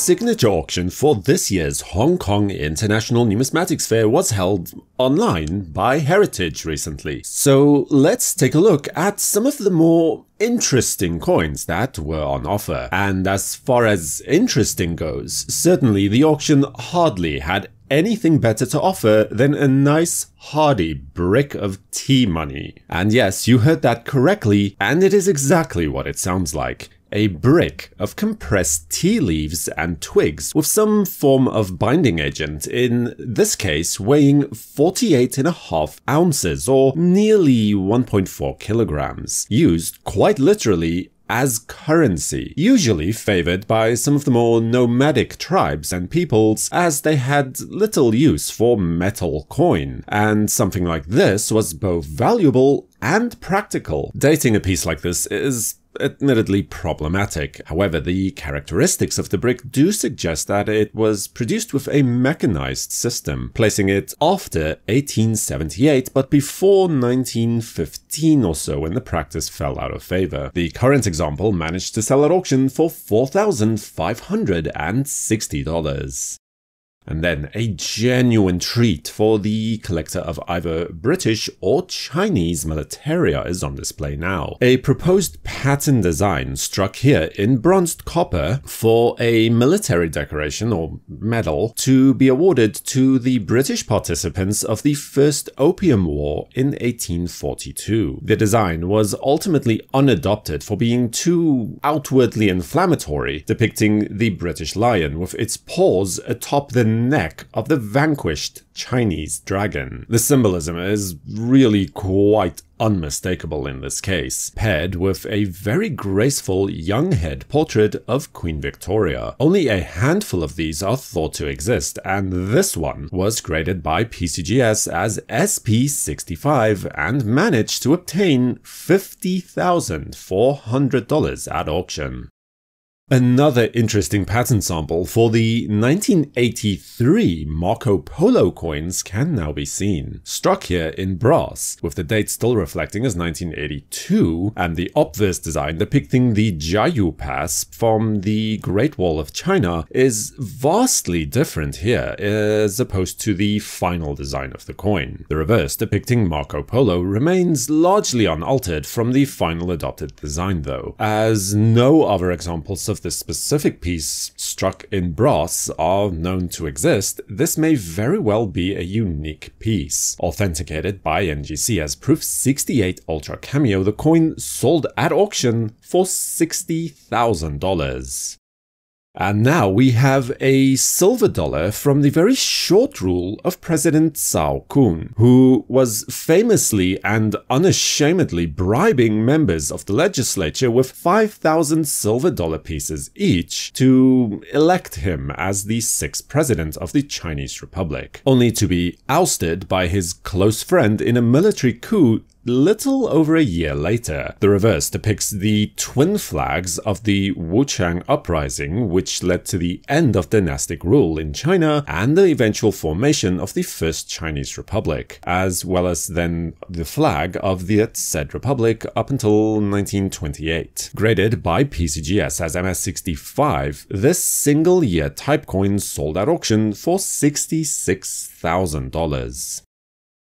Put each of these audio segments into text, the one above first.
signature auction for this year's Hong Kong International Numismatics Fair was held online by Heritage recently. So let's take a look at some of the more interesting coins that were on offer. And as far as interesting goes, certainly the auction hardly had anything better to offer than a nice hardy brick of tea money. And yes, you heard that correctly, and it is exactly what it sounds like. A brick of compressed tea leaves and twigs with some form of binding agent, in this case weighing 48.5 ounces or nearly 1.4 kilograms, used quite literally as currency, usually favored by some of the more nomadic tribes and peoples, as they had little use for metal coin, and something like this was both valuable and practical. Dating a piece like this is admittedly problematic. However, the characteristics of the brick do suggest that it was produced with a mechanized system, placing it after 1878 but before 1915 or so, when the practice fell out of favor. The current example managed to sell at auction for $4,560. And then a genuine treat for the collector of either British or Chinese militaria is on display now. A proposed pattern design struck here in bronzed copper for a military decoration or medal to be awarded to the British participants of the First Opium War in 1842. The design was ultimately unadopted for being too outwardly inflammatory, depicting the British lion with its paws atop the neck of the vanquished Chinese dragon. The symbolism is really quite unmistakable in this case, paired with a very graceful young head portrait of Queen Victoria. Only a handful of these are thought to exist, and this one was graded by PCGS as SP65 and managed to obtain $50,400 at auction. Another interesting pattern sample for the 1983 Marco Polo coins can now be seen, struck here in brass, with the date still reflecting as 1982, and the obverse design depicting the Jiayu Pass from the Great Wall of China is vastly different here as opposed to the final design of the coin. The reverse depicting Marco Polo remains largely unaltered from the final adopted design though, as no other examples of this specific piece struck in brass are known to exist. This may very well be a unique piece. Authenticated by NGC as Proof 68 Ultra Cameo, the coin sold at auction for $60,000. And now we have a silver dollar from the very short rule of President Cao Kun, who was famously and unashamedly bribing members of the legislature with 5,000 silver dollar pieces each to elect him as the 6th president of the Chinese Republic, only to be ousted by his close friend in a military coup little over a year later. The reverse depicts the twin flags of the Wuchang Uprising, which led to the end of dynastic rule in China and the eventual formation of the First Chinese Republic, as well as then the flag of the said republic up until 1928. Graded by PCGS as MS65, this single-year type coin sold at auction for $66,000.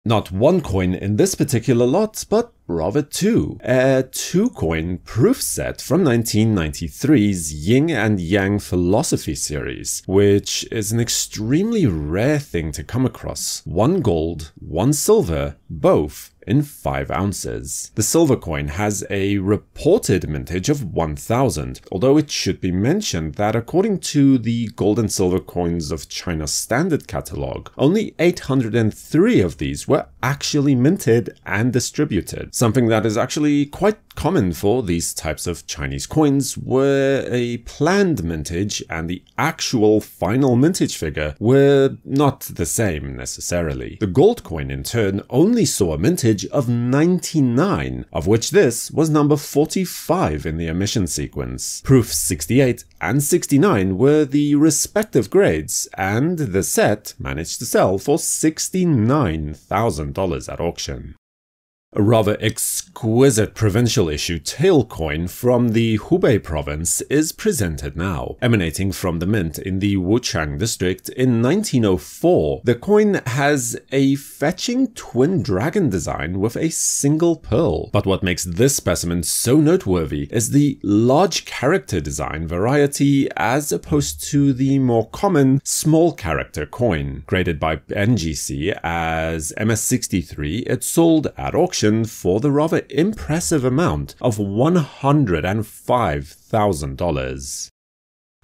Not one coin in this particular lot, but rather two. A 2-coin proof set from 1993's Yin and Yang Philosophy series, which is an extremely rare thing to come across. 1 gold, 1 silver, both in 5 ounces. The silver coin has a reported mintage of 1000, although it should be mentioned that according to the gold and silver coins of China's standard catalogue, only 803 of these were actually minted and distributed. Something that is actually quite common for these types of Chinese coins, where a planned mintage and the actual final mintage figure were not the same necessarily. The gold coin in turn only saw a mintage of 99, of which this was number 45 in the emission sequence. Proof 68 and 69 were the respective grades, and the set managed to sell for $69,000 at auction. A rather exquisite provincial issue Tael coin from the Hupeh province is presented now. Emanating from the mint in the Wuchang district in 1904, the coin has a fetching twin dragon design with a single pearl. But what makes this specimen so noteworthy is the large character design variety as opposed to the more common small character coin. Graded by NGC as MS63, it sold at auction for the rather impressive amount of $105,000.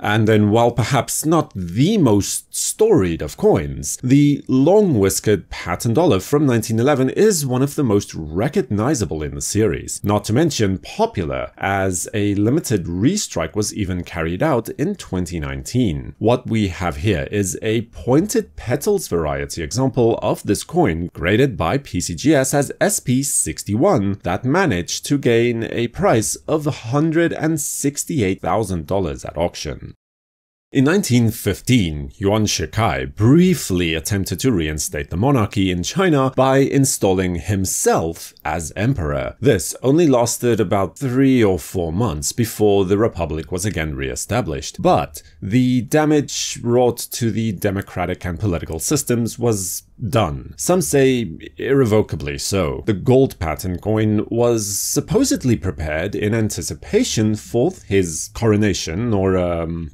And then, while perhaps not the most storied of coins, the long-whiskered pattern dollar from 1911 is one of the most recognizable in the series, not to mention popular, as a limited restrike was even carried out in 2019. What we have here is a pointed petals variety example of this coin, graded by PCGS as SP61, that managed to gain a price of $168,000 at auction. In 1915, Yuan Shikai briefly attempted to reinstate the monarchy in China by installing himself as emperor. This only lasted about 3 or 4 months before the republic was again re-established, but the damage wrought to the democratic and political systems was done. Some say irrevocably so. The gold pattern coin was supposedly prepared in anticipation for his coronation or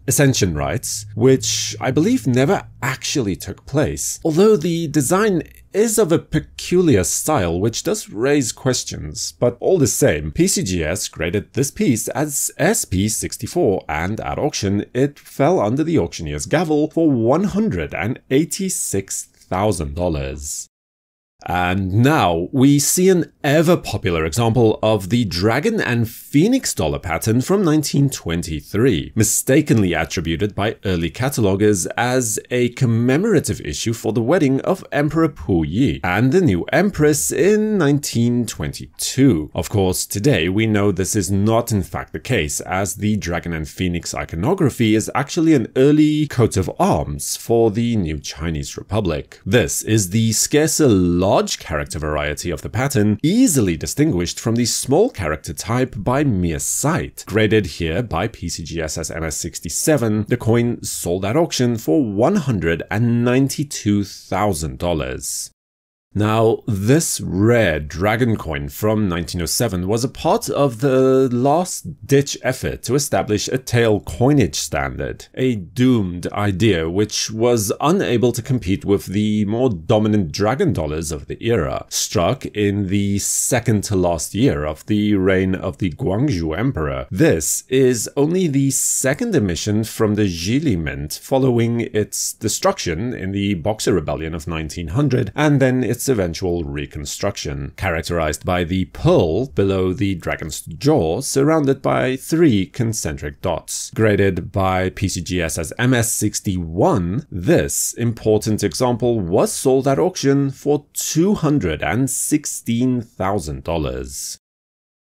ascension rites, which I believe never actually took place. Although the design is of a peculiar style which does raise questions, but all the same, PCGS graded this piece as SP64 and at auction it fell under the auctioneer's gavel for $186,000. And now we see an ever-popular example of the Dragon and Phoenix dollar pattern from 1923, mistakenly attributed by early catalogers as a commemorative issue for the wedding of Emperor Puyi and the new Empress in 1922. Of course, today we know this is not in fact the case, as the Dragon and Phoenix iconography is actually an early coat of arms for the new Chinese Republic. This is the scarcer large character variety of the pattern, easily distinguished from the small character type by mere sight. Graded here by PCGS as MS67, the coin sold at auction for $192,000. Now, this rare dragon coin from 1907 was a part of the last-ditch effort to establish a Tael coinage standard, a doomed idea which was unable to compete with the more dominant dragon dollars of the era. Struck in the second-to-last year of the reign of the Guangzhou Emperor, this is only the second emission from the Zhili mint following its destruction in the Boxer Rebellion of 1900 and then its eventual reconstruction, characterized by the pearl below the dragon's jaw surrounded by 3 concentric dots. Graded by PCGS as MS61, this important example was sold at auction for $216,000.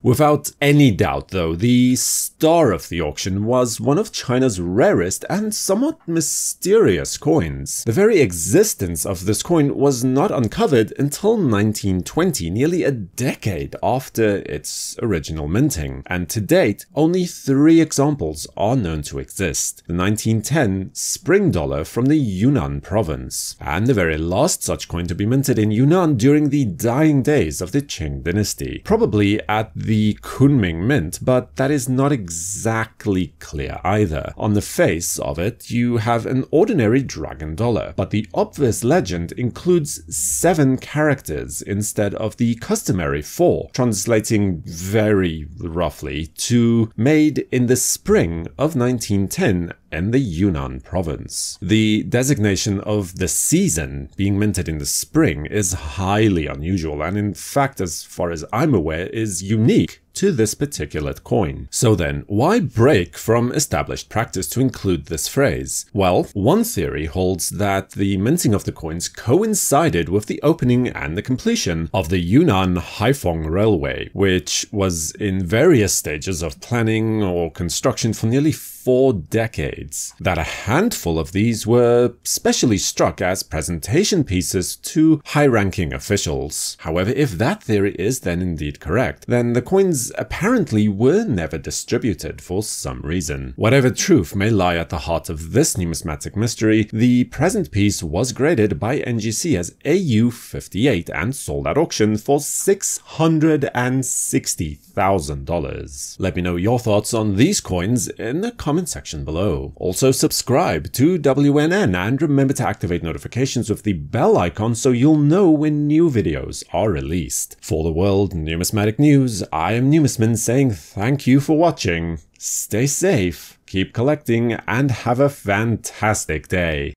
Without any doubt, though, the star of the auction was one of China's rarest and somewhat mysterious coins. The very existence of this coin was not uncovered until 1920, nearly a decade after its original minting, and to date, only 3 examples are known to exist. The 1910 spring dollar from the Yunnan province, and the very last such coin to be minted in Yunnan during the dying days of the Qing dynasty, probably at the Kunming mint, but that is not exactly clear either. On the face of it, you have an ordinary dragon dollar, but the obvious legend includes 7 characters instead of the customary 4, translating very roughly to made in the spring of 1910 in the Yunnan province. The designation of the season being minted in the spring is highly unusual and in fact, as far as I'm aware, is unique to this particular coin. So then, why break from established practice to include this phrase? Well, one theory holds that the minting of the coins coincided with the opening and the completion of the Yunnan-Haiphong Railway, which was in various stages of planning or construction for nearly 4 decades. That a handful of these were specially struck as presentation pieces to high-ranking officials. However, if that theory is then indeed correct, then the coins apparently were never distributed for some reason. Whatever truth may lie at the heart of this numismatic mystery, the present piece was graded by NGC as AU58 and sold at auction for $660,000. Let me know your thoughts on these coins in the comment section below. Also subscribe to WNN and remember to activate notifications with the bell icon so you'll know when new videos are released. For the World Numismatic News, I am Numisman saying thank you for watching, stay safe, keep collecting, and have a fantastic day.